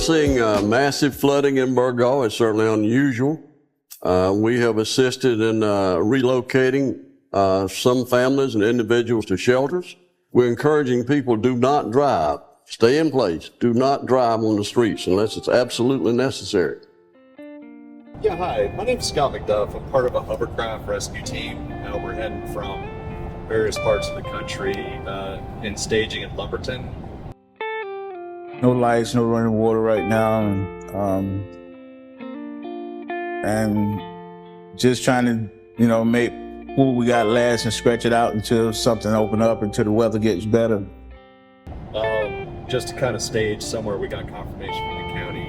seeing massive flooding in Burgaw. It's certainly unusual. We have assisted in relocating some families and individuals to shelters. We're encouraging people, do not drive. Stay in place. Do not drive on the streets unless it's absolutely necessary. Yeah, hi. My name's Scott McDuff. I'm part of a hovercraft rescue team. We're heading from various parts of the country in staging in Lumberton. No lights, no running water right now, and just trying to, make what we got last and stretch it out until something open up, until the weather gets better. Just to kind of stage somewhere we got confirmation from the county.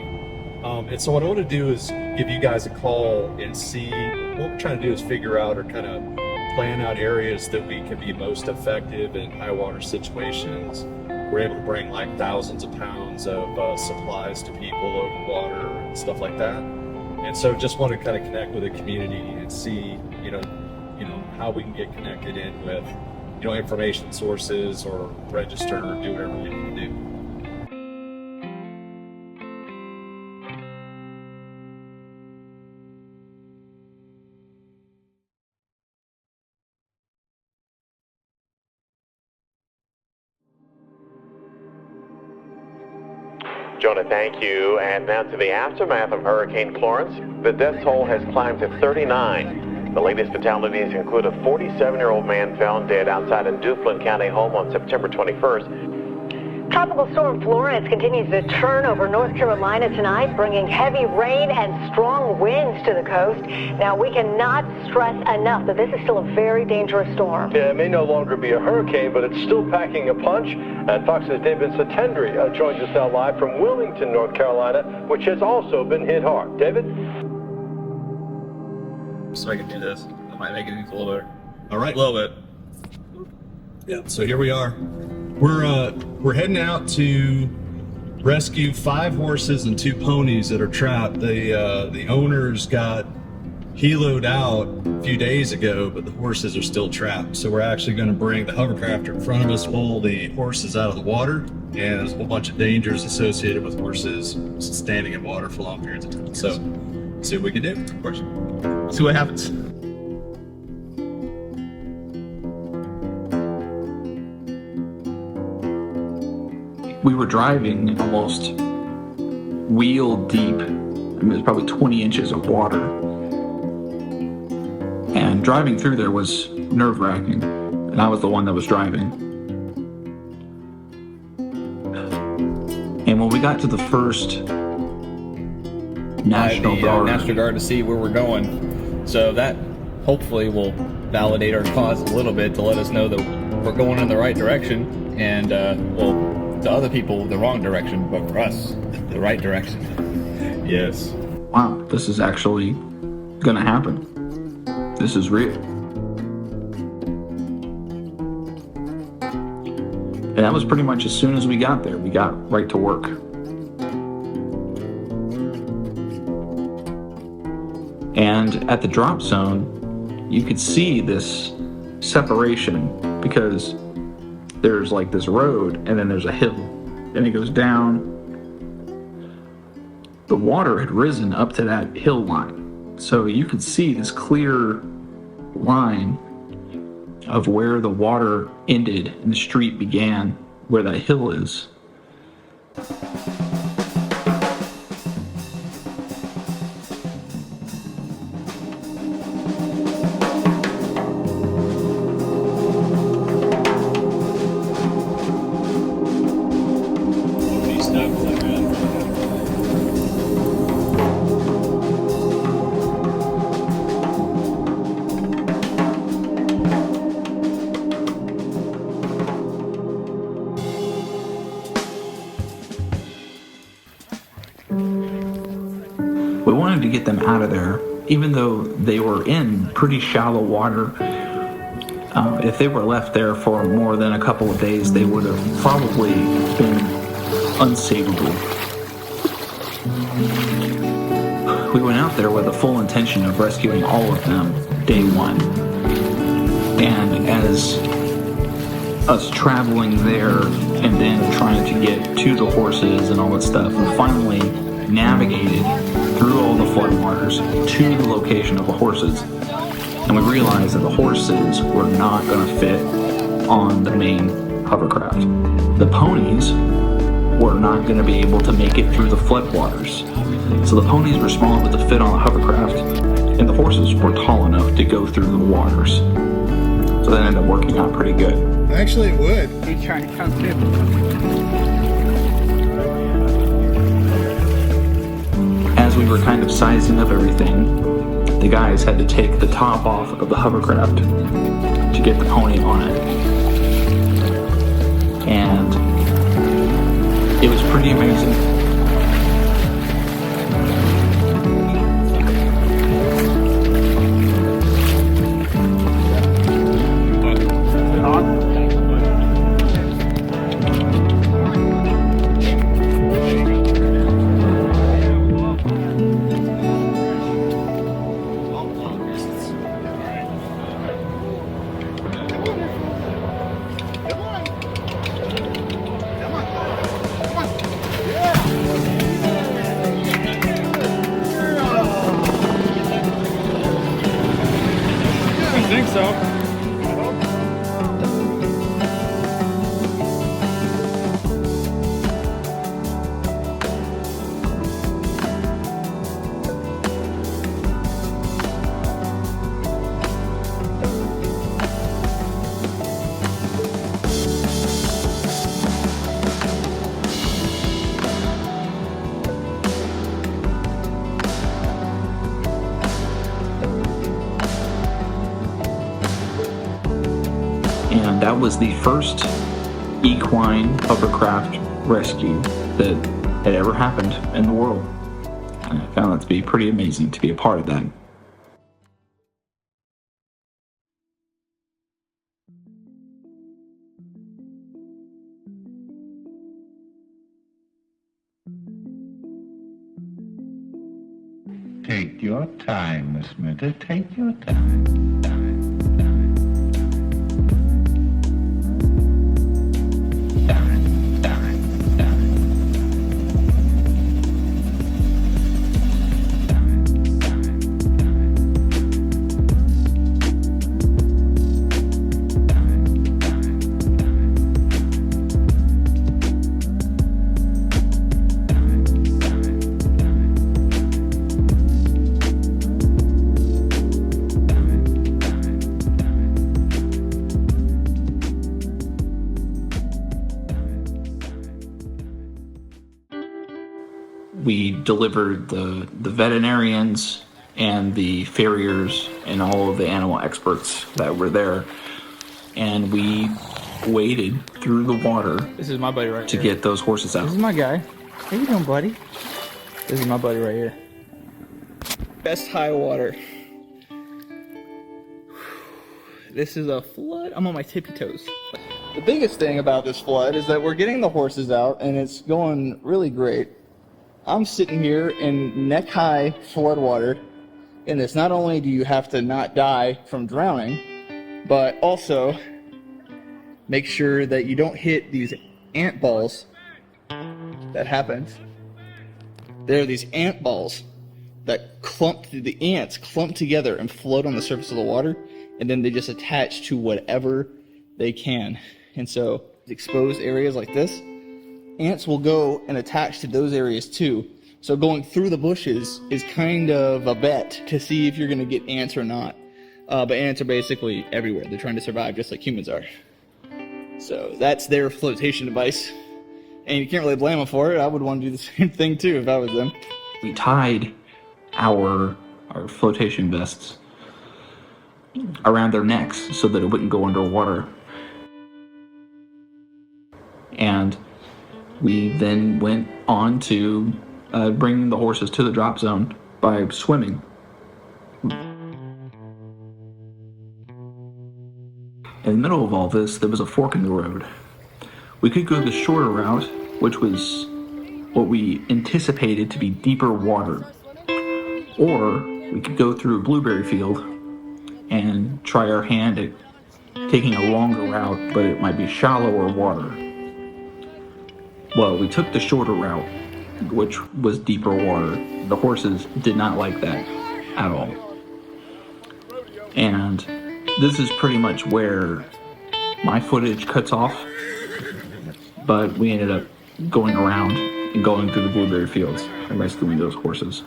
And so what I want to do is give you guys a call and see what we're trying to do is figure out or kind of plan out areas that we can be most effective in high water situations. We're able to bring like thousands of pounds of supplies to people over water and stuff like that. And so just want to kind of connect with the community and see, how we can get connected in with, information sources or register or do whatever we need to do. Jonah, thank you. And now to the aftermath of Hurricane Florence. The death toll has climbed to 39. The latest fatalities include a 47-year-old man found dead outside a Duplin County home on September 21st. Tropical storm Florence continues to turn over North Carolina tonight, bringing heavy rain and strong winds to the coast. Now, we cannot stress enough that this is still a very dangerous storm. Yeah, it may no longer be a hurricane, but it's still packing a punch. And Fox's David Satendri joins us now live from Wilmington, North Carolina, which has also been hit hard. David? So I can do this. I might make it a little better. All right, a little bit. Yeah, so here we are. We're heading out to rescue 5 horses and 2 ponies that are trapped. The owners got heloed out a few days ago, but the horses are still trapped. So we're actually going to bring the hovercraft in front of us, pull the horses out of the water, and there's a whole bunch of dangers associated with horses standing in water for long periods of time. So see what we can do, of course. See what happens. We were driving almost wheel deep. It was probably 20 inches of water. And driving through there was nerve-wracking. And I was the one that was driving. And when we got to the first National Guard to see where we're going. So that hopefully will validate our cause a little bit to let us know that we're going in the right direction. And, to other people, the wrong direction, but for us, the right direction. Yes. Wow, this is actually gonna happen. This is real. And that was pretty much as soon as we got there. We got right to work. And at the drop zone, you could see this separation because there's like this road and then there's a hill and it goes down. The water had risen up to that hill line. So you could see this clear line of where the water ended and the street began, where that hill is. We wanted to get them out of there, even though they were in pretty shallow water. If they were left there for more than a couple of days, they would have probably been unsavable. We went out there with the full intention of rescuing all of them day one. And as us traveling there and then trying to get to the horses and all that stuff. We finally navigated through all the floodwaters to the location of the horses, and we realized that the horses were not going to fit on the main hovercraft. The ponies were not going to be able to make it through the floodwaters. So the ponies were small enough to fit on the hovercraft, and the horses were tall enough to go through the waters. So that ended up working out pretty good. Actually, it would. He's trying to come through. As we were kind of sizing up everything, the guys had to take the top off of the hovercraft to get the pony on it. And it was pretty amazing. And that was the first equine hovercraft rescue that had ever happened in the world. And I found that to be pretty amazing to be a part of that. Take your time, Miss Minter. Take your time. We delivered the veterinarians and the farriers and all of the animal experts that were there, and we waded through the water. This is my buddy right to here. get those horses out. This is my guy. How you doing, buddy? This is my buddy right here. Best high water. This is a flood. I'm on my tippy toes. The biggest thing about this flood is that we're getting the horses out and it's going really great. I'm sitting here in neck-high flood water, and this, not only do you have to not die from drowning, but also make sure that you don't hit these ant balls that happens. There are these ant balls that the ants clump together and float on the surface of the water, and then they just attach to whatever they can. And so exposed areas like this, ants will go and attach to those areas too. So going through the bushes is kind of a bet to see if you're going to get ants or not. But ants are basically everywhere. They're trying to survive just like humans are. So that's their flotation device. And you can't really blame them for it. I would want to do the same thing too if I was them. We tied our flotation vests around their necks so that it wouldn't go underwater. And we then went on to bringing the horses to the drop zone by swimming. In the middle of all this, there was a fork in the road. We could go the shorter route, which was what we anticipated to be deeper water. Or we could go through a blueberry field and try our hand at taking a longer route, but it might be shallower water. Well, we took the shorter route, which was deeper water. The horses did not like that at all. And this is pretty much where my footage cuts off, but we ended up going around and going through the blueberry fields and rescuing those horses.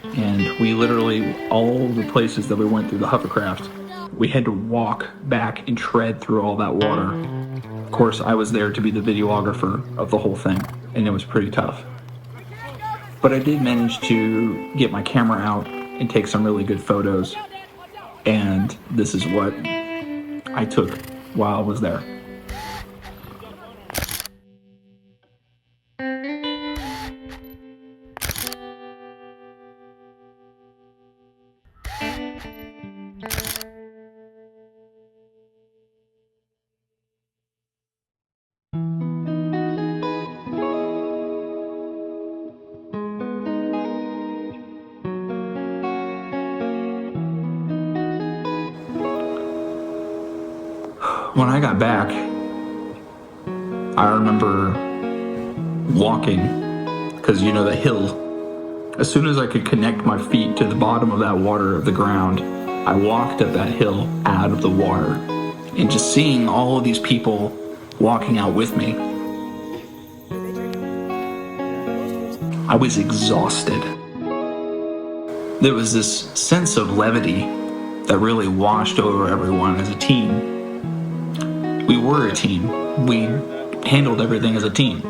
And we literally, all the places that we went through the hovercraft, we had to walk back and tread through all that water. Of course, I was there to be the videographer of the whole thing, and it was pretty tough. But I did manage to get my camera out and take some really good photos, and this is what I took while I was there. When I got back, I remember walking, because you know the hill. As soon as I could connect my feet to the bottom of that water of the ground, I walked up that hill out of the water. And just seeing all of these people walking out with me, I was exhausted. There was this sense of levity that really washed over everyone as a team. We were a team. We handled everything as a team.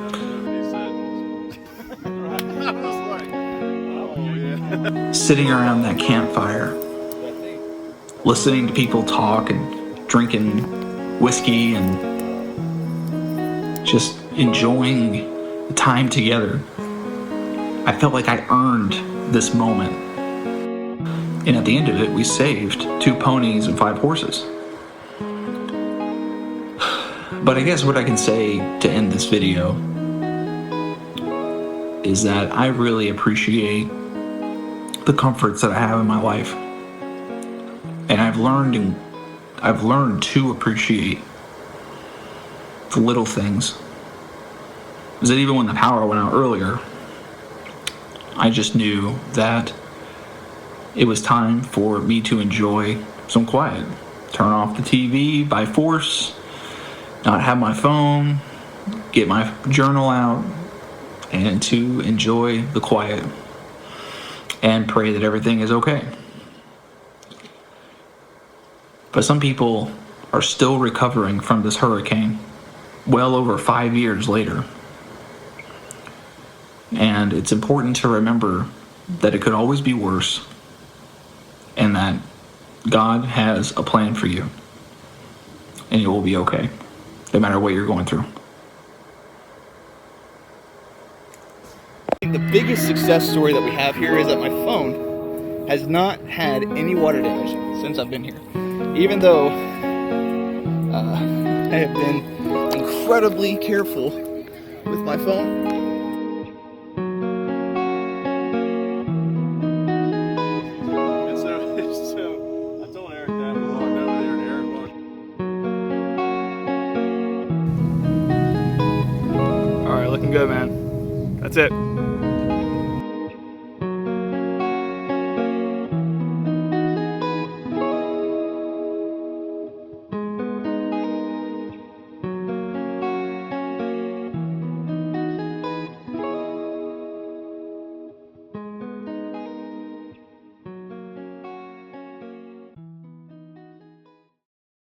Sitting around that campfire, listening to people talk and drinking whiskey and just enjoying the time together. I felt like I earned this moment. And at the end of it, we saved 2 ponies and 5 horses. But I guess what I can say to end this video is that I really appreciate the comforts that I have in my life. And I've learned to appreciate the little things. Because even when the power went out earlier, I just knew that it was time for me to enjoy some quiet. Turn off the TV by force, not have my phone, get my journal out, and to enjoy the quiet and pray that everything is okay. But some people are still recovering from this hurricane well over 5 years later. And it's important to remember that it could always be worse and that God has a plan for you and it will be okay, no matter what you're going through. I think the biggest success story that we have here is that my phone has not had any water damage since I've been here. Even though I have been incredibly careful with my phone. I told Eric that we walked over there and Eric walked. All right, looking good, man. That's it.